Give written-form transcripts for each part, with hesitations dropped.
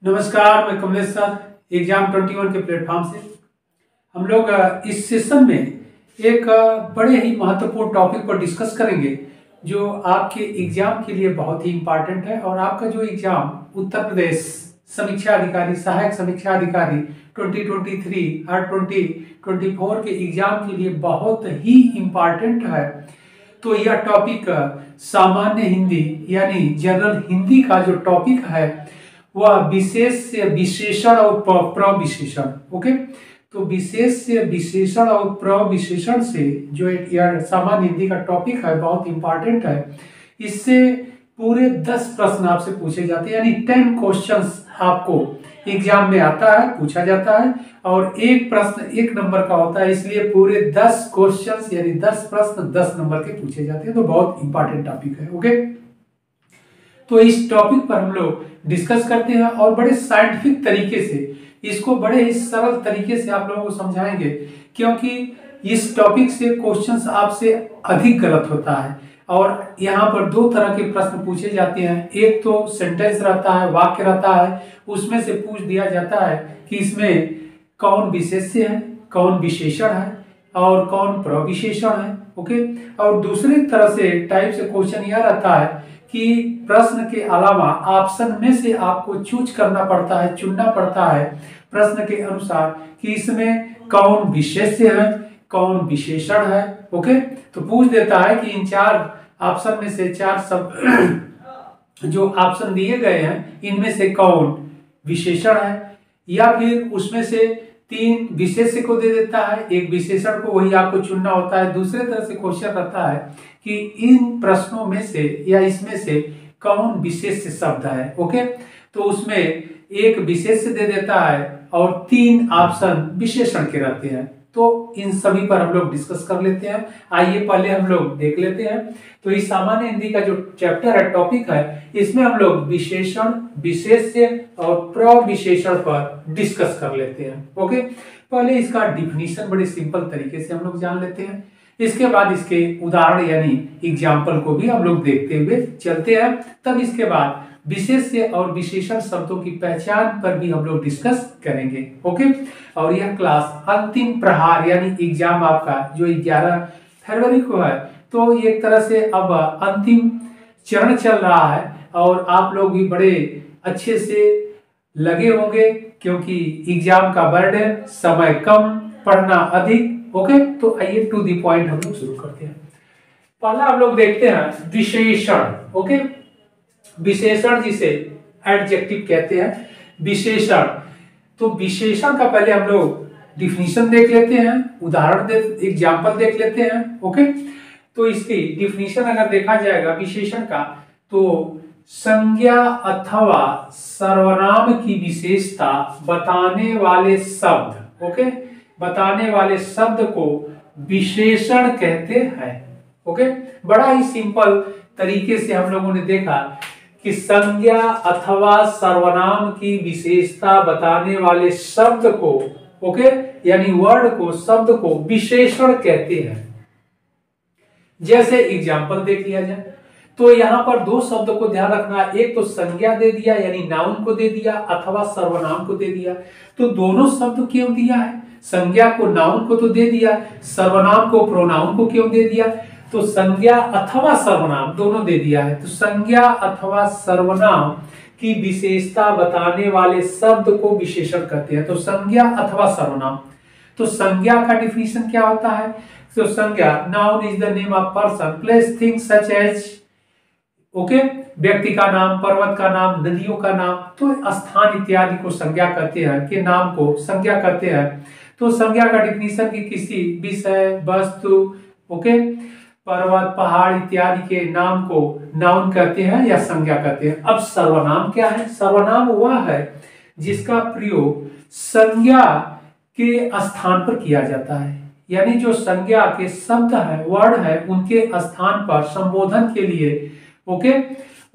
नमस्कार, मैं Kamlesh sir exam 21 के प्लेटफॉर्म से हम लोग इस सेशन में एक बड़े ही महत्वपूर्ण टॉपिक पर डिस्कस करेंगे जो आपके एग्जाम के लिए बहुत ही इम्पोर्टेंट है। और आपका जो एग्जाम उत्तर प्रदेश समीक्षा अधिकारी सहायक समीक्षा अधिकारी 2023 और 2024 के एग्जाम के लिए बहुत ही इम्पोर्टेंट है। तो यह टॉपिक सामान्य हिंदी यानी जनरल हिंदी का जो टॉपिक है वह विशेष से विशेषण और प्रविशेषण। ओके, तो विशेष से विशेषण और प्रविशेषण से जो यह सामान्य हिंदी का टॉपिक है बहुत इंपॉर्टेंट है। इससे पूरे 10 प्रश्न आपसे पूछे जाते हैं, यानी 10 क्वेश्चंस आपको एग्जाम में आता है, पूछा जाता है और एक प्रश्न 1 नंबर का होता है, इसलिए पूरे 10 क्वेश्चंस यानी 10 प्रश्न 10 नंबर के पूछे जाते हैं। तो बहुत इंपॉर्टेंट टॉपिक है। ओके, तो इस टॉपिक पर हम लोग डिस्कस करते हैं और बड़े साइंटिफिक तरीके से इसको बड़े ही सरल तरीके से आप लोगों को समझाएंगे, क्योंकि इस टॉपिक से क्वेश्चंस आपसे अधिक गलत होता है। और यहाँ पर 2 तरह के प्रश्न पूछे जाते हैं, एक तो सेंटेंस रहता है, वाक्य रहता है, उसमें से पूछ दिया जाता है कि इसमें कौन विशेष्य है, कौन विशेषण है और कौन प्रविशेषण है। ओके, और दूसरी तरह से टाइप से क्वेश्चन यह रहता है कि प्रश्न के अलावा ऑप्शन में से आपको चूज करना पड़ता है, चुनना पड़ता है प्रश्न के अनुसार कि इसमें कौन विशेष्य है, कौन विशेषण है। ओके, तो पूछ देता है कि इन 4 ऑप्शन में से 4 सब जो ऑप्शन दिए गए हैं इनमें से कौन विशेषण है, या फिर उसमें से 3 विशेष्य को दे देता है, एक विशेषण को वही आपको चुनना होता है। दूसरे तरह से क्वेश्चन रहता है कि इन प्रश्नों में से या इसमें से कौन विशेष्य शब्द है। ओके, तो उसमें एक विशेष्य दे देता है और 3 ऑप्शन विशेषण के रहते हैं। तो इन सभी पर हम लोग डिस्कस कर लेते हैं। आइए पहले हम लोग देख लेते हैं। तो इस सामान्य हिंदी का जो चैप्टर है, टॉपिक है, इसमें हम लोग विशेषण, विशेष्य और प्रविशेषण पर डिस्कस कर लेते हैं। ओके, पहले इसका डिफिनीशन बड़े सिंपल तरीके से हम लोग जान लेते हैं, इसके बाद इसके उदाहरण यानी एग्जाम्पल को भी हम लोग देखते हुए चलते हैं। तब इसके बाद विशेष्य और विशेषण शब्दों की पहचान पर भी हम लोग डिस्कस करेंगे। ओके, और यह क्लास अंतिम प्रहार यानी एग्जाम आपका जो 11 फरवरी को है, तो एक तरह से अब अंतिम चरण चल रहा है और आप लोग भी बड़े अच्छे से लगे होंगे, क्योंकि एग्जाम का बर्डन, समय कम, पढ़ना अधिक। ओके, तो आइए टू द पॉइंट हम लोग शुरू करते हैं। पहला हम लोग देखते हैं विशेषण। ओके, विशेषण जिसे एडजेक्टिव कहते हैं, विशेषण। तो विशेषण का पहले हम लोग डिफिनीशन देख लेते हैं, उदाहरण एग्जाम्पल देख लेते हैं। ओके, तो इसकी डिफिनीशन अगर देखा जाएगा विशेषण का, तो संज्ञा अथवा सर्वनाम की विशेषता बताने वाले शब्द, ओके, बताने वाले शब्द को विशेषण कहते हैं। ओके, बड़ा ही सिंपल तरीके से हम लोगों ने देखा कि संज्ञा अथवा सर्वनाम की विशेषता बताने वाले शब्द को, ओके, यानी वर्ड को, शब्द को विशेषण कहते हैं। जैसे एग्जाम्पल देख लिया जाए, तो यहाँ पर 2 शब्द को ध्यान रखना, एक तो संज्ञा दे दिया यानी नाउन को दे दिया, अथवा सर्वनाम को दे दिया। तो दोनों शब्द क्यों दिया है? संज्ञा को नाउन को तो दे दिया, सर्वनाम को प्रोनाउन को क्यों दे दिया? तो संज्ञा अथवा सर्वनाम दोनों दे दिया है। तो संज्ञा अथवा सर्वनाम की विशेषता बताने वाले शब्द को विशेषण कहते हैं। तो संज्ञा अथवा सर्वनाम, तो संज्ञा का डिफिनीशन क्या होता है? तो संज्ञा, noun is the name of person, place, thing such as, okay, व्यक्ति का नाम, पर्वत का नाम, नदियों का नाम, तो स्थान इत्यादि को संज्ञा कहते हैं, के नाम को संज्ञा कहते हैं। तो संज्ञा का डिफिनीशन की किसी विषय, वस्तु, ओके, पर्वत, पहाड़ इत्यादि के नाम को नाउन कहते हैं या संज्ञा कहते हैं। अब सर्वनाम क्या है? सर्वनाम वह है जिसका प्रयोग संज्ञा के स्थान पर किया जाता है, यानी जो संज्ञा के शब्द है, वर्ड है, उनके स्थान पर संबोधन के लिए, ओके,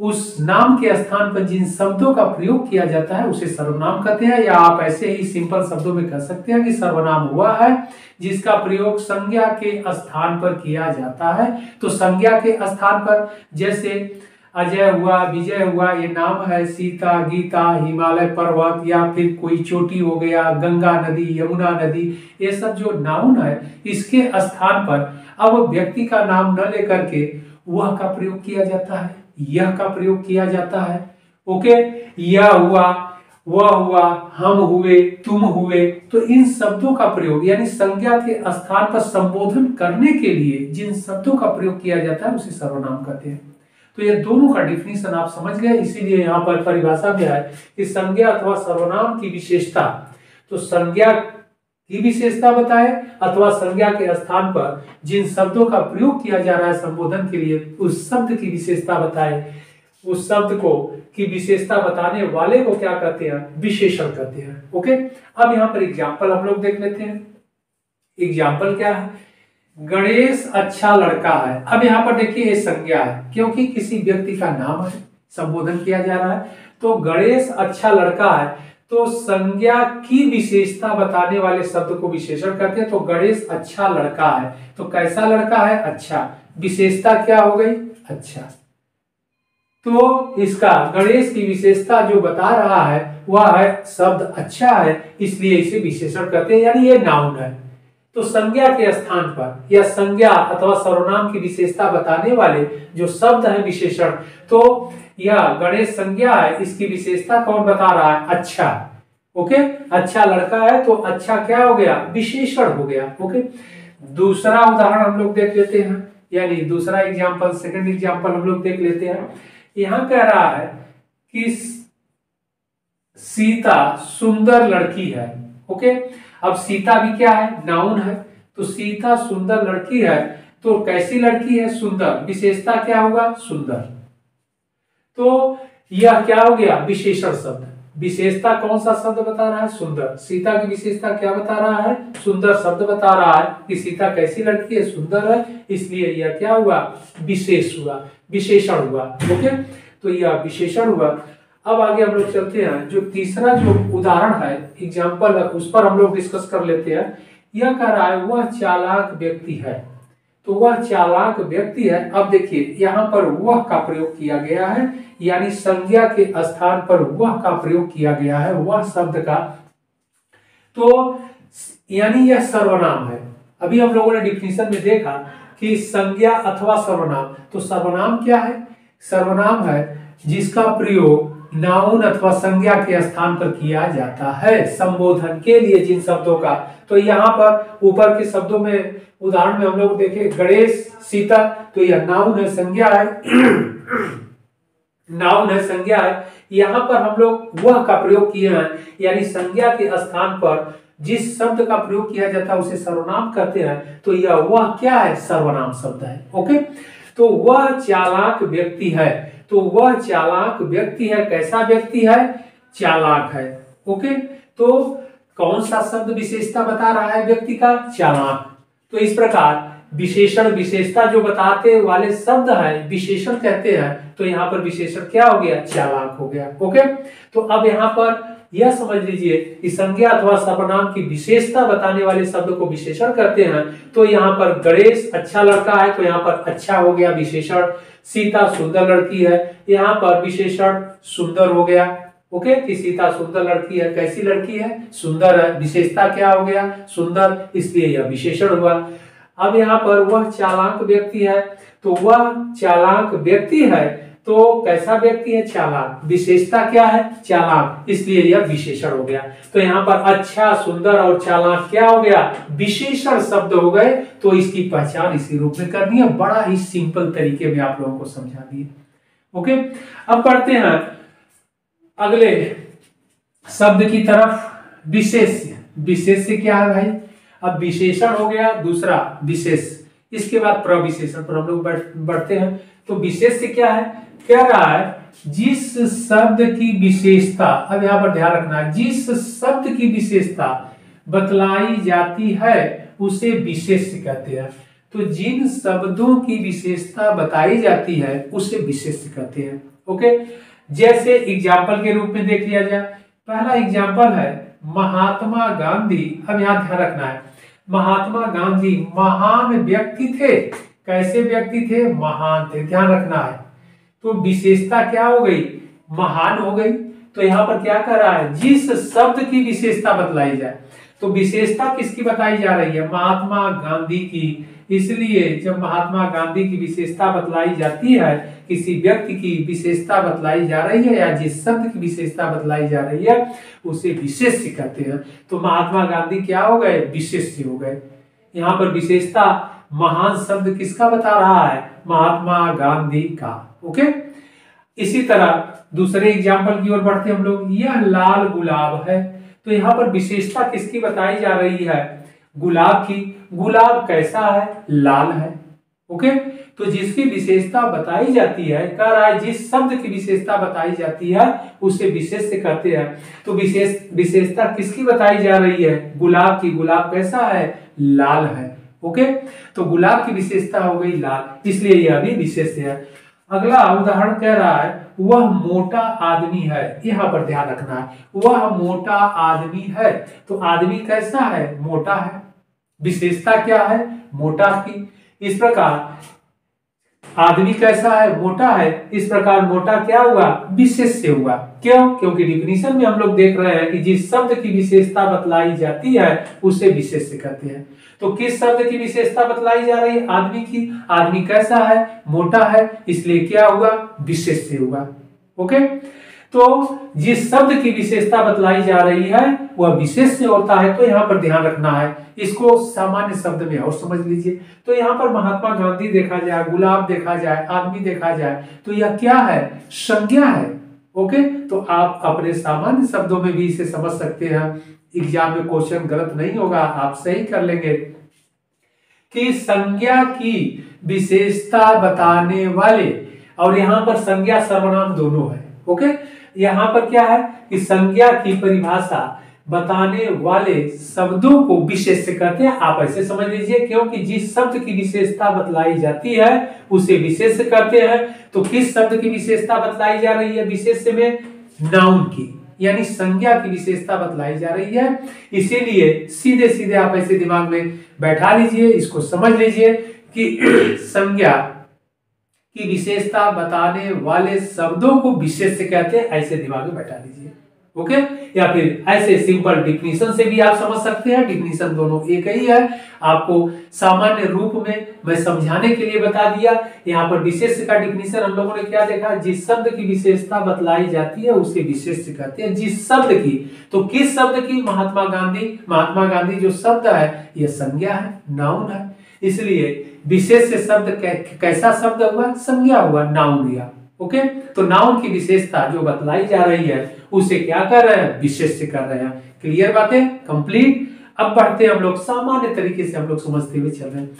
उस नाम के स्थान पर जिन शब्दों का प्रयोग किया जाता है उसे सर्वनाम कहते हैं। या आप ऐसे ही सिंपल शब्दों में कह सकते हैं कि सर्वनाम हुआ है जिसका प्रयोग संज्ञा के स्थान पर किया जाता है। तो संज्ञा के स्थान पर, जैसे अजय हुआ, विजय हुआ, ये नाम है। सीता, गीता, हिमालय पर्वत, या फिर कोई चोटी हो गया, गंगा नदी, यमुना नदी, ये सब जो नाउन है इसके स्थान पर अब व्यक्ति का नाम न लेकर के वह का प्रयोग किया जाता है, यह का प्रयोग किया जाता है। ओके, यह हुआ, वह हुआ, हम हुए, तुम हुए। तो इन शब्दों का प्रयोग यानी संज्ञा के स्थान पर संबोधन करने के लिए जिन शब्दों का प्रयोग किया जाता है उसे सर्वनाम कहते हैं। तो ये दोनों का डिफिनीशन आप समझ गए, इसीलिए यहाँ पर परिभाषा में है कि संज्ञा अथवा सर्वनाम की विशेषता, तो संज्ञा की विशेषता बताए अथवा संज्ञा के स्थान पर जिन शब्दों का प्रयोग किया जा रहा है संबोधन के लिए उस शब्द की विशेषता बताए, उस शब्द को की विशेषता बताने वाले को क्या कहते हैं, विशेषण कहते हैं। ओके, अब यहाँ पर एग्जाम्पल हम लोग देख लेते हैं। एग्जाम्पल क्या है, गणेश अच्छा लड़का है। अब यहाँ पर देखिए ये संज्ञा है क्योंकि किसी व्यक्ति का नाम है, संबोधन किया जा रहा है। तो गणेश अच्छा लड़का है, तो संज्ञा की विशेषता बताने वाले शब्द को विशेषण कहते हैं। तो गणेश अच्छा लड़का है, तो कैसा लड़का है, अच्छा। विशेषता क्या हो गई, अच्छा। तो इसका गणेश की विशेषता जो बता रहा है वह है शब्द अच्छा है, इसलिए इसे विशेषण कहते हैं, यानी ये नाउन है। तो संज्ञा के स्थान पर या संज्ञा अथवा सर्वनाम की विशेषता बताने वाले जो शब्द है विशेषण, तो यह गणेश संज्ञा है, इसकी विशेषता कौन बता रहा है, अच्छा। ओके, अच्छा लड़का है तो अच्छा क्या हो गया, विशेषण हो गया। ओके, दूसरा उदाहरण हम लोग देख लेते हैं, यानी दूसरा एग्जाम्पल, सेकंड एग्जाम्पल हम लोग देख लेते हैं। यहां कह रहा है कि सीता सुंदर लड़की है। ओके, अब सीता भी क्या है, नाउन है। तो सीता सुंदर लड़की है, तो कैसी लड़की है, सुंदर। विशेषता क्या होगा, सुंदर। तो यह क्या हो गया, विशेषण शब्द। विशेषता कौन सा शब्द बता रहा है, सुंदर। सीता की विशेषता क्या बता रहा है, सुंदर शब्द बता रहा है कि सीता कैसी लड़की है, सुंदर है, इसलिए यह क्या हुआ, विशेष हुआ, विशेषण हुआ। ओके, तो यह विशेषण हुआ। अब आगे हम लोग चलते हैं, जो तीसरा जो उदाहरण है, एग्जाम्पल है, उस पर हम लोग डिस्कस कर लेते हैं। यह कह रहा है वह चालाक व्यक्ति है, तो वह चालाक व्यक्ति है। अब देखिए यहाँ पर वह का प्रयोग किया गया है, यानी संज्ञा के स्थान पर वह का प्रयोग किया गया है, वह शब्द का। तो यानी यह सर्वनाम है। अभी हम लोगों ने डिफिनीशन में देखा कि संज्ञा अथवा सर्वनाम, तो सर्वनाम क्या है, सर्वनाम है जिसका प्रयोग नाउन अथवा संज्ञा के स्थान पर किया जाता है संबोधन के लिए जिन शब्दों का। तो यहाँ पर ऊपर के शब्दों में उदाहरण में हम लोग देखें, गणेश, सीता, तो यह नाउन है, संज्ञा है नाउन है, संज्ञा है। यहाँ पर हम लोग वह का प्रयोग किए हैं, यानी संज्ञा के स्थान पर जिस शब्द का प्रयोग किया जाता है उसे सर्वनाम कहते हैं। तो यह वह क्या है, सर्वनाम शब्द है। ओके, तो वह चालाक व्यक्ति है, तो वह चालाक व्यक्ति है, कैसा व्यक्ति है, चालाक है। ओके, तो कौन सा शब्द विशेषता बता रहा है व्यक्ति का, चालाक। तो इस प्रकार विशेषण विशेषता जो बताते वाले शब्द है विशेषण कहते हैं। तो यहाँ पर विशेषण क्या हो गया, चालाक हो गया। ओके, तो अब यहाँ पर यह समझ लीजिए कि संज्ञा अथवा सर्वनाम की विशेषता बताने वाले शब्द को विशेषण कहते हैं। तो यहाँ पर गणेश अच्छा लड़का है, तो यहाँ पर अच्छा हो गया विशेषण। सीता सुंदर लड़की है, यहाँ पर विशेषण सुंदर हो गया। ओके, कि सीता सुंदर लड़की है, कैसी लड़की है, सुंदर है, विशेषता क्या हो गया, सुंदर, इसलिए यह विशेषण हुआ। अब यहाँ पर वह चालाक व्यक्ति है, तो वह चालाक व्यक्ति है, तो कैसा व्यक्ति है, चालाक। विशेषता क्या है, चालाक, इसलिए यह विशेषण हो गया। तो यहाँ पर अच्छा, सुंदर और चालाक क्या हो गया, विशेषण शब्द हो गए। तो इसकी पहचान इसी रूप में करनी है, बड़ा ही सिंपल तरीके में आप लोगों को समझा दिए। ओके, अब पढ़ते हैं अगले शब्द की तरफ, विशेष्य। विशेष्य क्या है भाई, अब विशेषण हो गया, दूसरा विशेष, इसके बाद प्रविशेषण पर हम लोग बढ़ते हैं। तो विशेष्य क्या है, कह रहा है जिस शब्द की विशेषता, अब यहाँ पर ध्यान रखना है, जिस शब्द की विशेषता बतलाई जाती है उसे विशेष्य कहते हैं। तो जिन शब्दों की विशेषता बताई जाती है उसे विशेष्य कहते हैं। ओके, जैसे एग्जाम्पल के रूप में देख लिया जाए, पहला एग्जाम्पल है महात्मा गांधी। अब यहाँ ध्यान रखना है, महात्मा गांधी महान व्यक्ति थे, कैसे व्यक्ति थे, महान थे, ध्यान रखना है। तो विशेषता क्या हो गई, महान हो गई। तो यहाँ पर क्या कर रहा है, जिस शब्द की विशेषता बतलाई जाए, तो विशेषता किसकी बताई जा रही है, महात्मा गांधी की। इसलिए जब महात्मा गांधी की विशेषता बतलाई जाती है, किसी व्यक्ति की विशेषता बतलाई जा रही है या जिस शब्द की विशेषता बतलाई जा रही है उसे विशेष्य कहते हैं। तो महात्मा गांधी क्या हो गए, विशेष्य हो गए। यहाँ पर विशेषता महान शब्द किसका बता रहा है, महात्मा गांधी का। ओके, इसी तरह दूसरे एग्जाम्पल की ओर बढ़ते हम लोग। यह लाल गुलाब है, तो यहाँ पर विशेषता किसकी बताई जा रही है, गुलाब की। गुलाब कैसा है, लाल है। ओके, तो जिसकी विशेषता बताई जाती है, कह रहा है जिस शब्द की विशेषता बताई जाती है उसे विशेष्य कहते हैं। तो विशेषता किसकी बताई जा रही है, गुलाब की। गुलाब कैसा है, लाल है। ओके, तो गुलाब की विशेषता हो गई लाल, इसलिए यह भी विशेष्य है। अगला उदाहरण कह रहा है वह मोटा आदमी है। यहाँ पर ध्यान रखना है, वह मोटा आदमी है। तो आदमी कैसा है, मोटा है। विशेषता क्या है, मोटा की। इस प्रकार आदमी कैसा है, मोटा है। इस प्रकार मोटा क्या हुआ, विशेष्य हुआ। क्यों, क्योंकि डिफिनीशन में हम लोग देख रहे हैं कि जिस शब्द की विशेषता बतलाई जाती है उसे विशेष्य कहते हैं। तो किस शब्द की विशेषता बतलाई जा रही है, आदमी की। आदमी कैसा है, मोटा है, इसलिए क्या हुआ, विशेष्य हुआ। ओके, तो जिस शब्द की विशेषता बतलाई जा रही है वह विशेष्य होता है। तो यहाँ पर ध्यान रखना है, इसको सामान्य शब्द में और समझ लीजिए। तो यहाँ पर महात्मा गांधी देखा जाए, गुलाब देखा जाए, आदमी देखा जाए, तो यह क्या है, संज्ञा है। ओके, तो आप अपने सामान्य शब्दों में भी इसे समझ सकते हैं। एग्जाम में क्वेश्चन गलत नहीं होगा, आप सही कर लेंगे कि संज्ञा की विशेषता बताने वाले, और यहाँ पर संज्ञा सर्वनाम दोनों है। ओके, यहाँ पर क्या है कि संज्ञा की परिभाषा बताने वाले शब्दों को विशेष्य कहते हैं। आप ऐसे समझ लीजिए, क्योंकि जिस शब्द की विशेषता बतलाई जाती है उसे विशेष्य कहते हैं। तो किस शब्द की विशेषता बतलाई जा रही है विशेष्य में, नाउन की, यानी संज्ञा की विशेषता बतलाई जा रही है। इसीलिए सीधे सीधे आप ऐसे दिमाग में बैठा लीजिए, इसको समझ लीजिए कि संज्ञा की विशेषता बताने वाले शब्दों को विशेष्य कहते हैं। ऐसे दिमाग में बैठा लीजिए। ओके, या फिर ऐसे सिंपल डिफिनीशन से भी आप समझ सकते हैं। डिफिनीशन दोनों एक ही है, आपको सामान्य रूप में मैं समझाने के लिए बता दिया। यहाँ पर विशेष्य का डिफिनीशन हम लोगों ने क्या देखा, जिस शब्द की विशेषता बतलाई जाती है उसे विशेष्य कहते हैं। जिस शब्द की, तो किस शब्द की, महात्मा गांधी। महात्मा गांधी जो शब्द है यह संज्ञा है, नाउन है, इसलिए विशेष्य शब्द कैसा शब्द हुआ, संज्ञा हुआ, नाउन हुआ। ओके, तो नाउन की विशेषता जो बतलाई जा रही है उसे क्या कर रहे हैं, विशेष्य कर रहे हैं। क्लियर बातें, कंप्लीट। अब बढ़ते हैं हम लोग, सामान्य तरीके से हम लोग समझते हुए चल रहे हैं।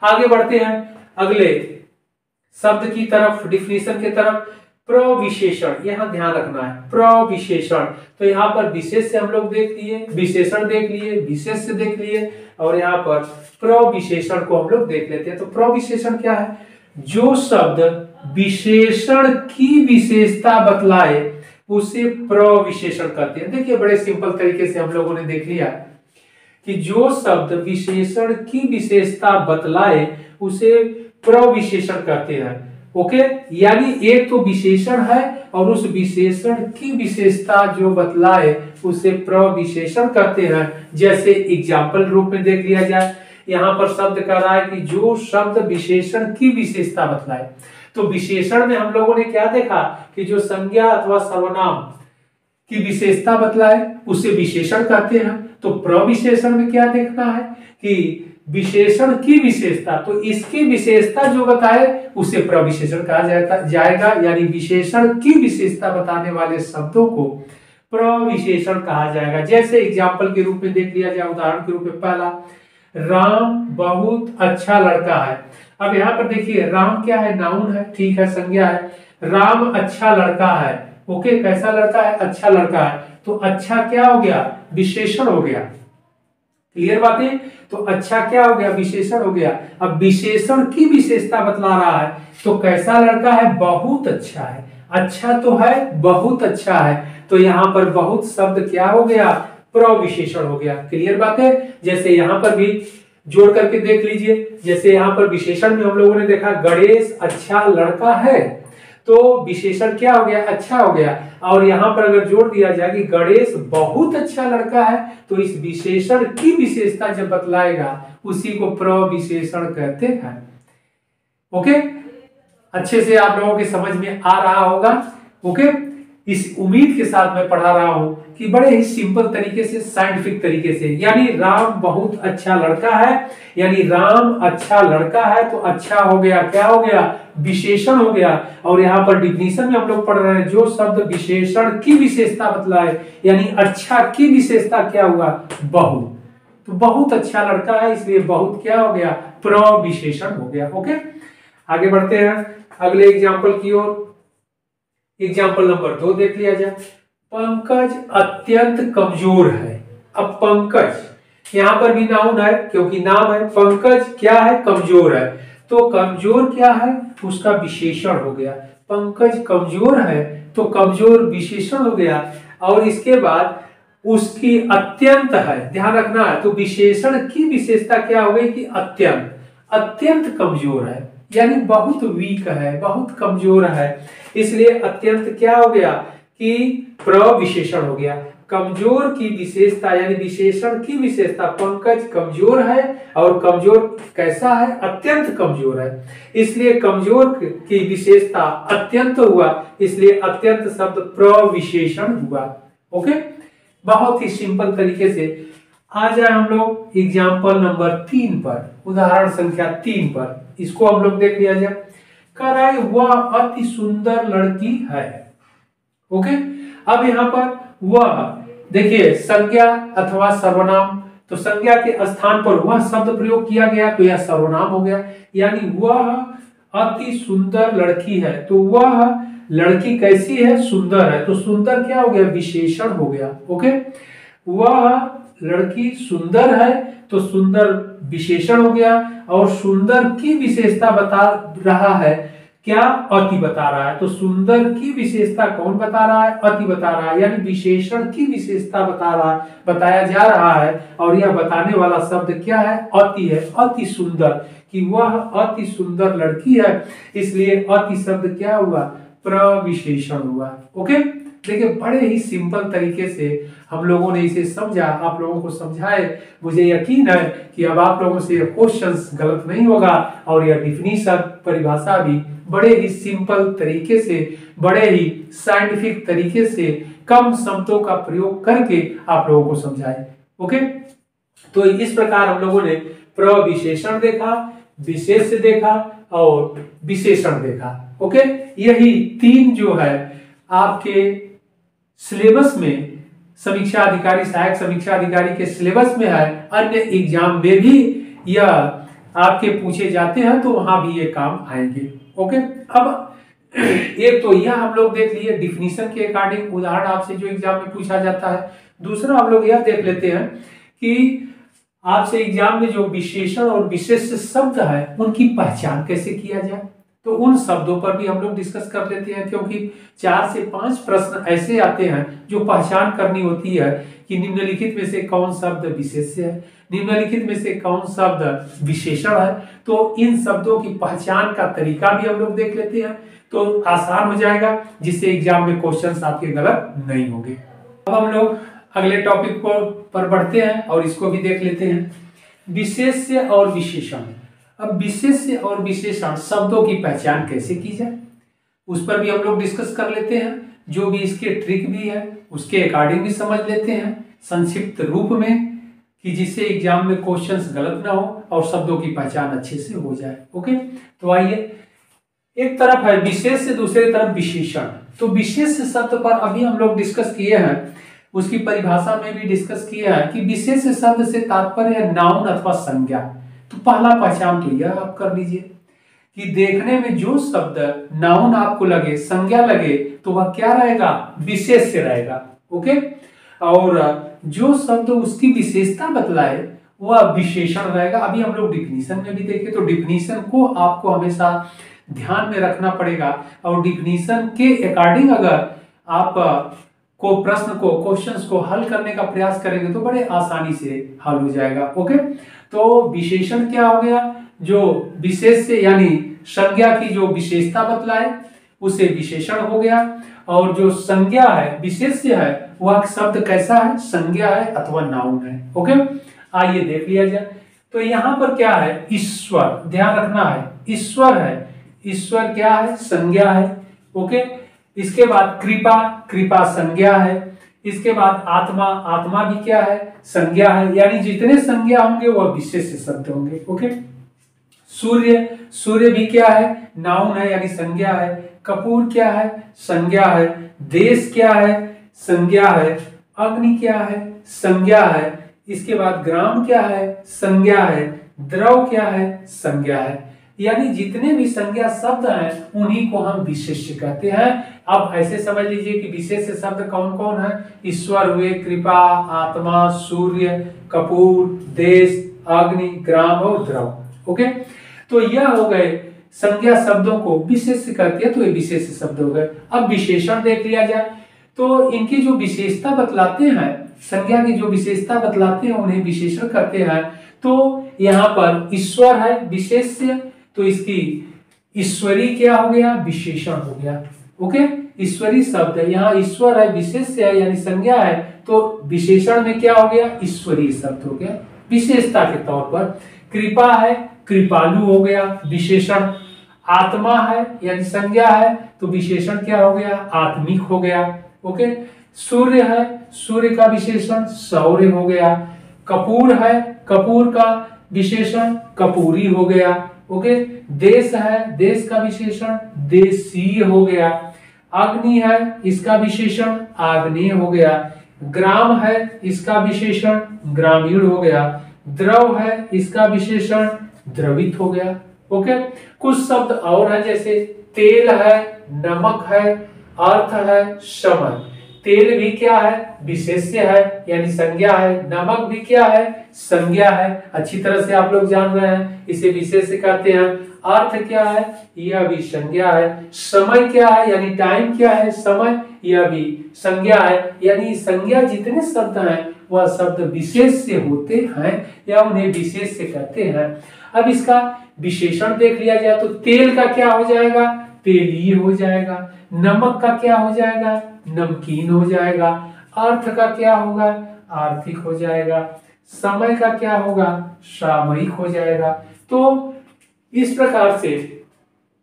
आगे बढ़ते हैं अगले शब्द की तरफ, डिफिनीशन की तरफ। प्रविशेषण, यहाँ ध्यान रखना है, प्रविशेषण। तो यहाँ पर विशेष्य हम लोग देख लिए, विशेषण देख लिए, विशेष्य देख लिए, और यहाँ पर प्रविशेषण को हम लोग देख लेते हैं। तो प्रविशेषण क्या है, जो शब्द विशेषण की विशेषता बतलाए उसे प्रविशेषण कहते हैं। देखिए बड़े सिंपल तरीके से हम लोगों ने देख लिया कि जो शब्द विशेषण की विशेषता बतलाए उसे प्रविशेषण कहते हैं। ओके, यानी एक तो विशेषण है और उस विशेषण की विशेषता जो बतलाए उसे प्रविशेषण कहते हैं। जैसे एग्जाम्पल रूप में देख लिया जाए, यहाँ पर शब्द कह रहा है कि जो शब्द विशेषण की विशेषता बतलाए। तो विशेषण में हम लोगों ने क्या देखा कि जो संज्ञा अथवा सर्वनाम की विशेषता बतलाए उसे विशेषण कहते हैं। तो प्रविशेषण में क्या देखना है कि विशेषण की विशेषता, तो इसकी विशेषता जो बताए उसे प्रविशेषण कहा जाएगा, यानी विशेषण की विशेषता बताने वाले शब्दों को प्रविशेषण कहा जाएगा। जैसे एग्जाम्पल के रूप में देख लिया जाए, उदाहरण के रूप में पहला, राम बहुत अच्छा लड़का है। अब यहाँ पर देखिए राम क्या है, नाउन है, ठीक है, संज्ञा है। राम अच्छा लड़का है। ओके, कैसा लड़का है, अच्छा लड़का है। तो अच्छा क्या हो गया, विशेषण हो गया। क्लियर बातें, तो अच्छा क्या हो गया, विशेषण हो गया। अब विशेषण की विशेषता बतला रहा है, तो कैसा लड़का है, बहुत अच्छा है। अच्छा तो है, बहुत अच्छा है, तो यहाँ पर बहुत शब्द क्या हो गया, प्रविशेषण हो गया। क्लियर बात है। जैसे यहाँ पर भी जोड़ करके देख लीजिए, जैसे यहाँ पर विशेषण में हम लोगों ने देखा गणेश अच्छा लड़का है, तो विशेषण क्या हो गया, अच्छा हो गया। और यहाँ पर अगर जोड़ दिया जाए कि गणेश बहुत अच्छा लड़का है, तो इस विशेषण की विशेषता जब बतलाएगा उसी को प्रविशेषण कहते हैं। ओके, अच्छे से आप लोगों के समझ में आ रहा होगा। ओके, इस उम्मीद के साथ मैं पढ़ा रहा हूं कि बड़े ही सिंपल तरीके से, साइंटिफिक तरीके से, यानी राम बहुत अच्छा लड़का है, यानी राम अच्छा लड़का है तो अच्छा हो गया, क्या हो गया, विशेषण हो गया। और यहाँ पर डिफिनीशन में हम लोग पढ़ रहे हैं, जो शब्द विशेषण की विशेषता बतलाए, यानी अच्छा की विशेषता क्या हुआ, बहुत। तो बहुत अच्छा लड़का है, इसलिए बहुत क्या हो गया, प्रविशेषण हो गया। ओके, आगे बढ़ते हैं अगले एग्जाम्पल की ओर। एग्जाम्पल नंबर 2 देख लिया जाए। पंकज अत्यंत कमजोर है। अब पंकज यहां पर भी नाउन है क्योंकि नाम है। पंकज क्या है, कमजोर है। तो कमजोर क्या है, उसका विशेषण हो गया। पंकज कमजोर है तो कमजोर विशेषण हो गया। और इसके बाद उसकी अत्यंत है, ध्यान रखना है। तो विशेषण की विशेषता क्या हो गई कि अत्यंत, अत्यंत कमजोर है, यानी बहुत वीक है, बहुत कमजोर है, इसलिए अत्यंत क्या हो गया कि प्रविशेषण हो गया। कमजोर की विशेषता यानी विशेषण की विशेषता, पंकज कमजोर है और कमजोर कैसा है, अत्यंत कमजोर है, इसलिए कमजोर की विशेषता अत्यंत हुआ, इसलिए अत्यंत शब्द प्रविशेषण हुआ। ओके, बहुत ही सिंपल तरीके से। आ जाए हम लोग एग्जाम्पल नंबर 3 पर, उदाहरण संख्या 3 पर, इसको हम लोग देख लिया जाए। कराई वह अति सुंदर लड़की है। ओके, अब यहाँ पर वह देखिए संज्ञा अथवा सर्वनाम, तो संज्ञा के स्थान पर वह शब्द प्रयोग किया गया तो यह सर्वनाम हो गया, यानी वह अति सुंदर लड़की है। तो वह लड़की कैसी है, सुंदर है, तो सुंदर क्या हो गया, विशेषण हो गया। ओके, वह लड़की सुंदर है तो सुंदर विशेषण हो गया। और सुंदर की विशेषता बता रहा है क्या, अति बता रहा है। तो सुंदर की विशेषता कौन बता रहा है, अति बता रहा है, यानी विशेषण की विशेषता बताया जा रहा है। और यह बताने वाला शब्द क्या है, अति है, अति सुंदर, कि वह अति सुंदर लड़की है, इसलिए अति शब्द क्या हुआ, प्रविशेषण हुआ। ओके, देखिए बड़े ही सिंपल तरीके से हम लोगों ने इसे समझा, आप लोगों को समझाए। मुझे यकीन है कि अब आप लोगों से क्वेश्चंस गलत नहीं होगा और यह डिफिनीशन, परिभाषा भी बड़े ही सिंपल तरीके से, बड़े ही साइंटिफिक तरीके से, कम शब्दों का प्रयोग करके आप लोगों को समझाए। ओके, तो इस प्रकार हम लोगों ने प्रविशेषण देखा, विशेष्य देखा और विशेषण देखा। ओके, यही 3 जो है आपके सिलेबस में, समीक्षा अधिकारी, सहायक समीक्षा अधिकारी के सिलेबस में है। अन्य एग्जाम में भी यह आपके पूछे जाते हैं तो वहां भी ये काम आएंगे। ओके, अब एक तो यह हम लोग देख लिए डिफिनीशन के अकॉर्डिंग, उदाहरण आपसे जो एग्जाम में पूछा जाता है। दूसरा हम लोग यह देख लेते हैं कि आपसे एग्जाम में जो विशेषण और विशेष शब्द है उनकी पहचान कैसे किया जाए, तो उन शब्दों पर भी हम लोग डिस्कस कर लेते हैं, क्योंकि 4 से 5 प्रश्न ऐसे आते हैं जो पहचान करनी होती है कि निम्नलिखित में से कौन शब्द विशेष्य है, निम्नलिखित में से कौन शब्द विशेषण है। तो इन शब्दों की पहचान का तरीका भी हम लोग देख लेते हैं, तो आसान हो जाएगा, जिससे एग्जाम में क्वेश्चंस आपके गलत नहीं होंगे। अब हम लोग अगले टॉपिक पर बढ़ते हैं और इसको भी देख लेते हैं, विशेष्य और विशेषण। अब विशेष्य और विशेषण शब्दों की पहचान कैसे की जाए, उस पर भी हम लोग डिस्कस कर लेते हैं। जो भी इसके ट्रिक भी है उसके अकॉर्डिंग भी समझ लेते हैं संक्षिप्त रूप में, कि जिससे एग्जाम में क्वेश्चंस गलत ना हो और शब्दों की पहचान अच्छे से हो जाए। ओके, तो आइए, एक तरफ है विशेष्य, दूसरी तरफ विशेषण। तो विशेष्य शब्द पर अभी हम लोग डिस्कस किए हैं, उसकी परिभाषा में भी डिस्कस किया है कि विशेष्य शब्द से तात्पर्य नाउन अथवा संज्ञा। तो पहला पहचान तो यह आप कर लीजिए कि देखने में जो शब्द नाउन आपको लगे, संज्ञा लगे, तो वह क्या रहेगा, विशेष्य रहेगा। ओके, और जो शब्द उसकी विशेषता बतलाए वह विशेषण रहेगा। अभी हम लोग डिफिनीशन में भी देखें तो डिफिनीशन को आपको हमेशा ध्यान में रखना पड़ेगा, और डिफिनीशन के अकॉर्डिंग अगर आप को प्रश्न को, क्वेश्चंस को हल करने का प्रयास करेंगे तो बड़े आसानी से हल हो जाएगा। ओके, तो विशेषण क्या हो गया, जो विशेष्य यानी संज्ञा की जो विशेषता बतलाए उसे विशेषण हो गया। और जो संज्ञा है, विशेष्य है, वह शब्द कैसा है, संज्ञा है अथवा नाउन है। ओके, आइए देख लिया जाए। तो यहाँ पर क्या है, ईश्वर, ध्यान रखना है, ईश्वर है, ईश्वर क्या है, संज्ञा है। ओके, इसके बाद कृपा, कृपा संज्ञा है। इसके बाद आत्मा, आत्मा भी क्या है, संज्ञा है। यानी जितने संज्ञा होंगे वह विशेष्य शब्द होंगे। ओके, सूर्य, सूर्य भी क्या है, नाउन है यानी संज्ञा है। कपूर क्या है, संज्ञा है। देश क्या है, संज्ञा है। अग्नि क्या है, संज्ञा है। इसके बाद ग्राम क्या है, संज्ञा है। द्रव क्या है, संज्ञा है। यानी जितने भी संज्ञा शब्द हैं उन्हीं को हम विशेष्य कहते हैं। अब ऐसे समझ लीजिए कि विशेष्य शब्द कौन कौन है, ईश्वर हुए, कृपा, आत्मा, सूर्य, कपूर, देश, अग्नि, ग्राम और द्रव। ओके, तो यह हो गए संज्ञा शब्दों को विशेष्य कहते हैं, तो ये विशेष्य शब्द हो गए। अब विशेषण देख लिया जाए तो इनकी जो विशेषता बतलाते हैं, संज्ञा की जो विशेषता बतलाते हैं उन्हें विशेषण कहते हैं। तो यहाँ पर ईश्वर है विशेष्य, तो इसकी ईश्वरी क्या हो गया, विशेषण हो गया। ओके, ईश्वरी शब्द है, यहाँ ईश्वर है विशेष्य है यानी संज्ञा है, तो विशेषण में क्या हो गया, ईश्वरीय शब्द हो गया विशेषता के तौर पर। कृपा है, कृपालु हो गया विशेषण। आत्मा है यानी संज्ञा है, तो विशेषण क्या हो गया, आत्मिक हो गया। ओके, सूर्य है, सूर्य का विशेषण सौर्य हो गया। कपूर है, कपूर का विशेषण कपूरी हो गया। ओके, देश है, देश का विशेषण देशीय हो गया। अग्नि है, इसका विशेषण आग्नेय हो गया। ग्राम है, इसका विशेषण ग्रामीण हो गया। द्रव है, इसका विशेषण द्रवित हो गया। ओके, कुछ शब्द और है जैसे तेल है, नमक है, अर्थ है, समय। तेल भी क्या है, विशेष्य है यानी संज्ञा है। नमक भी क्या है, संज्ञा है। अच्छी तरह से आप लोग जान रहे हैं, इसे विशेष्य कहते हैं। अर्थ क्या है, यह भी संज्ञा है। समय क्या है यानी टाइम क्या है, समय, यह भी संज्ञा है। यानी संज्ञा जितने शब्द हैं वह शब्द विशेष्य होते हैं या उन्हें विशेष्य कहते हैं। अब इसका विशेषण देख लिया जाए तो तेल का क्या हो जाएगा, तेलीय हो जाएगा। नमक का क्या हो जाएगा, नमकीन हो जाएगा। अर्थ का क्या होगा, आर्थिक हो जाएगा। समय का क्या होगा, सामयिक हो जाएगा। तो इस प्रकार से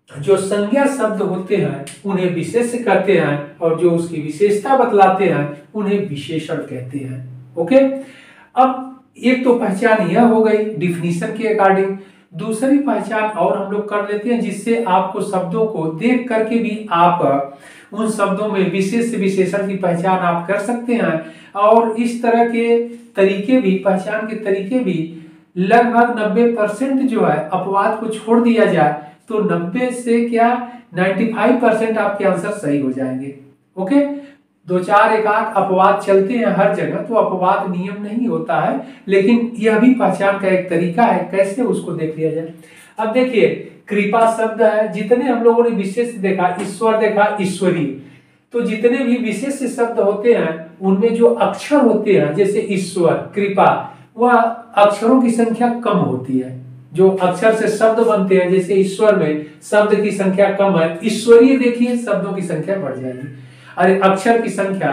जो संज्ञा शब्द होते हैं उन्हें विशेष्य कहते हैं और जो उसकी विशेषता बतलाते हैं उन्हें विशेषण कहते हैं। ओके, अब एक तो पहचान यह हो गई डिफिनीशन के अकॉर्डिंग। दूसरी पहचान और हम लोग कर लेते हैं जिससे आपको शब्दों को देख करके भी आप उन शब्दों में विशेष विशेषण की पहचान आप कर सकते हैं। और इस तरह के तरीके भी, पहचान के तरीके भी लगभग 90% जो है, अपवाद को छोड़ दिया जाए तो 90 से क्या 95% आपके आंसर सही हो जाएंगे। ओके, दो चार एक आध अपवाद चलते हैं हर जगह, तो अपवाद नियम नहीं होता है, लेकिन यह भी पहचान का एक तरीका है, कैसे उसको देख लिया जाए। अब देखिए, कृपा शब्द है, जितने हम लोगों ने विशेष देखा, ईश्वर देखा, ईश्वरी, तो जितने भी विशेष शब्द होते हैं उनमें जो अक्षर होते हैं, जैसे ईश्वर, कृपा, वह अक्षरों की संख्या कम होती है। जो अक्षर से शब्द बनते हैं, जैसे ईश्वर में शब्द की संख्या कम है, ईश्वरीय देखिए शब्दों की संख्या बढ़ जाएगी, अरे अक्षर की संख्या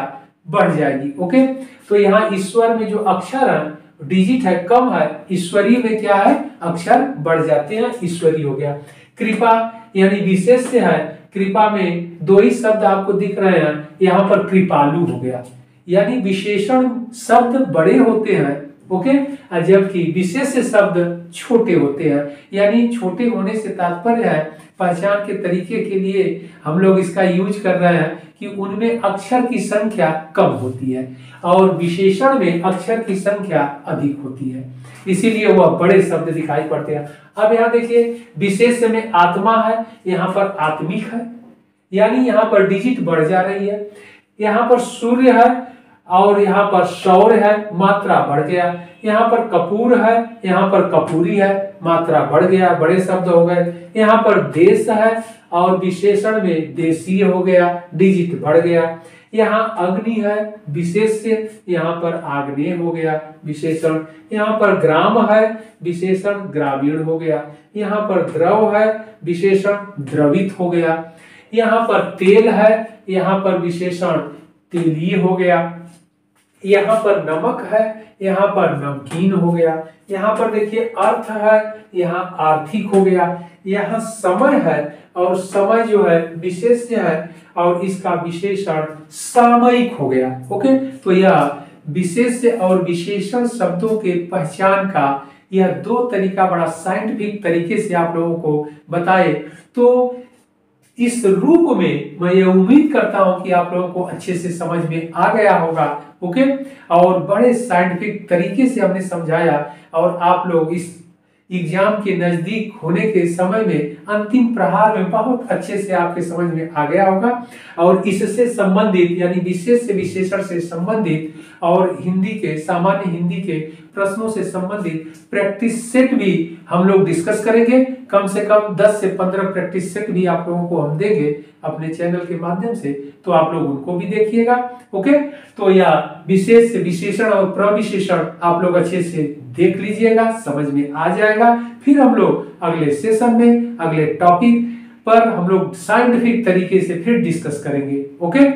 बढ़ जाएगी। ओके, तो यहाँ ईश्वर में जो अक्षर है, डिजिट है, कम है, ईश्वरीय में क्या है, अक्षर बढ़ जाते हैं, ईश्वरीय हो गया। कृपा यानी विशेष है, कृपा में दो ही शब्द आपको दिख रहे हैं, यहाँ पर कृपालु हो गया, यानी विशेषण शब्द बड़े होते हैं। ओके, जबकि विशेष शब्द छोटे होते हैं। यानी छोटे होने से तात्पर्य है पहचान के तरीके के लिए हम लोग इसका यूज कर रहे हैं कि उनमें अक्षर की संख्या कम होती है और विशेषण में अक्षर की संख्या अधिक होती है, इसीलिए वह बड़े शब्द दिखाई पड़ते हैं। अब यहाँ देखिए, विशेष में आत्मा है, यहाँ पर आत्मिक है, यानी यहाँ पर डिजिट बढ़ जा रही है। यहाँ पर सूर्य है और यहाँ पर सौर्य है, मात्रा बढ़ गया। यहाँ पर कपूर है, यहाँ पर कपूरी है, मात्रा बढ़ गया, बड़े शब्द हो गए। यहाँ पर देश है और विशेषण में देशीय हो गया, डिजिट बढ़ गया। यहाँ अग्नि है, विशेष्य, यहाँ पर आग्नेय हो गया, विशेषण। यहाँ पर ग्राम है, विशेषण ग्रामीण हो गया। यहाँ पर द्रव है, विशेषण द्रवित हो गया। यहाँ पर तेल है, यहाँ पर विशेषण तेलीय हो गया, यहाँ पर नमक है, यहाँ पर नमकीन हो गया, यहाँ पर देखिए अर्थ है, यहाँ आर्थिक हो गया, यहाँ समय है और समय जो है विशेष है और इसका विशेषण सामयिक हो गया। ओके, तो यह विशेष और विशेषण शब्दों के पहचान का यह दो तरीका बड़ा साइंटिफिक तरीके से आप लोगों को बताए। तो इस रूप में मैं ये उम्मीद करता हूं कि आप लोगों को अच्छे से समझ में आ गया होगा। ओके, और बड़े साइंटिफिक तरीके से हमने समझाया और आप लोग इस एग्जाम के नजदीक होने के समय में अंतिम प्रहार में बहुत अच्छे से आपके समझ में आ गया होगा। और इससे संबंधित यानी विशेष से विशेषण से संबंधित और हिंदी के सामान्य हिंदी के प्रश्नों से संबंधित प्रैक्टिस सेट भी हम लोग डिस्कस करेंगे। कम से कम 10 से 15 प्रैक्टिस सेट भी आप लोगों को हम देंगे अपने चैनल के माध्यम से, तो आप लोग उनको भी देखिएगा। ओके, तो यह विशेष से विशेषण और प्रविशेषण आप लोग अच्छे से देख लीजिएगा, समझ में आ जाएगा। फिर हम लोग अगले सेशन में अगले टॉपिक पर हम लोग साइंटिफिक तरीके से फिर डिस्कस करेंगे। ओके।